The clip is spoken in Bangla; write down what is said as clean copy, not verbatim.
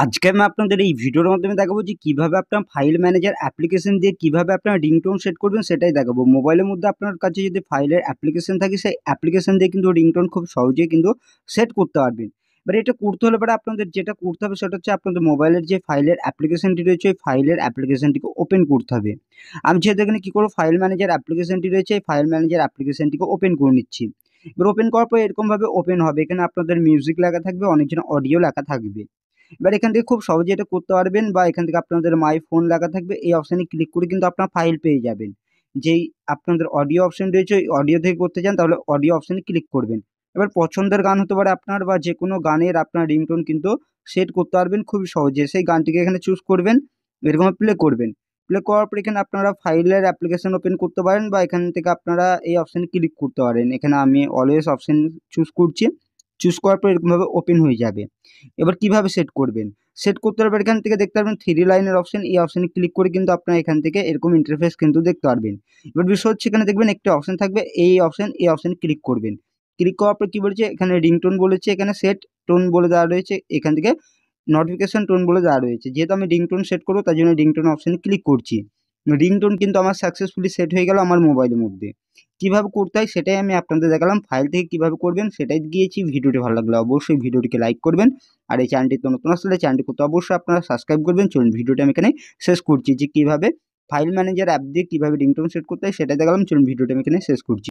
আজকে আমি আপনাদের এই ভিডিওর মাধ্যমে দেখাবো যে কিভাবে আপনার ফাইল ম্যানেজার অ্যাপ্লিকেশন দিয়ে কিভাবে আপনার রিংটোন সেট করবেন সেটাই দেখাবো। মোবাইলের মধ্যে আপনার কাছে যদি ফাইলের অ্যাপ্লিকেশন থাকে সেই অ্যাপ্লিকেশন দিয়ে কিন্তু রিংটোন খুব সহজেই কিন্তু সেট করতে পারবেন। এবার এটা করতে হলে পরে আপনাদের যেটা করতে হবে সেটা হচ্ছে আপনাদের মোবাইলের যে ফাইলের অ্যাপ্লিকেশনটি রয়েছে ওই ফাইলের অ্যাপ্লিকেশনটিকে ওপেন করতে হবে। আমি যেহেতু এখানে কী করবো, ফাইল ম্যানেজার অ্যাপ্লিকেশনটি রয়েছে এই ফাইল ম্যানেজার অ্যাপ্লিকেশনটিকে ওপেন করে নিচ্ছি। এবার ওপেন করার পর এরকমভাবে ওপেন হবে, এখানে আপনাদের মিউজিক লেখা থাকবে, অনেকজন অডিও লেখা থাকবে। এবার এখান থেকে খুব সহজে এটা করতে পারবেন, বা এখান থেকে আপনাদের মাই ফোন লেখা থাকবে, এই অপশানে ক্লিক করে কিন্তু আপনার ফাইল পেয়ে যাবেন। যেই আপনাদের অডিও অপশন রয়েছে ওই অডিও থেকে করতে চান তাহলে অডিও অপশানে ক্লিক করবেন। এবার পছন্দের গান হতে পারে আপনার, বা যে কোনো গানের আপনার রিংটোন কিন্তু সেট করতে পারবেন খুবই সহজে। সেই গানটিকে এখানে চুজ করবেন, এরকম প্লে করবেন। প্লে করার পর এখানে আপনারা ফাইলের অ্যাপ্লিকেশন ওপেন করতে পারেন, বা এখান থেকে আপনারা এই অপশানে ক্লিক করতে পারেন। এখানে আমি অলওয়েজ অপশান চুজ করছি। চুজ করার পর এরকমভাবে ওপেন হয়ে যাবে। এবার কিভাবে সেট করবেন, সেট করতে পারবেন এখান থেকে দেখতে পারবেন থ্রি লাইনের অপশন, এই অপশানে ক্লিক করে কিন্তু আপনারা এখান থেকে এরকম ইন্টারফেস কিন্তু দেখতে পারবেন। এবার বিষয় হচ্ছে এখানে দেখবেন একটা অপশন থাকবে এই অপশন, এই অপশানে ক্লিক করবেন। ক্লিক করার পর কী বলেছে, এখানে রিংটোন বলেছে, এখানে সেট টোন বলে দেওয়া রয়েছে, এখান থেকে নোটিফিকেশন টোন বলে দেওয়া রয়েছে। যেহেতু আমি রিংটোন সেট করবো তার জন্য রিংটোন অপশানে ক্লিক করছি। রিংটোন কিন্তু আমার সাকসেসফুলি সেট হয়ে গেল আমার মোবাইলের মধ্যে। কিভাবে করতে হয় সেটাই আমি আপনাদের দেখালাম, ফাইল থেকে কিভাবে করবেন সেটাই দিয়েছি। ভিডিওটি ভালো লাগলে অবশ্যই ভিডিওটিকে লাইক করবেন, আর এই চ্যানেলটিতে নতুন আসলে চ্যানেলটি করতে অবশ্যই আপনারা সাবস্ক্রাইব করবেন। চলুন ভিডিওটি আমি এখানে শেষ করছি, যে কীভাবে ফাইল ম্যানেজার অ্যাপ দিয়ে কীভাবে রিংটোন সেট করতে হয় সেটাই দেখালাম। চলুন ভিডিওটি আমি এখানে শেষ করছি।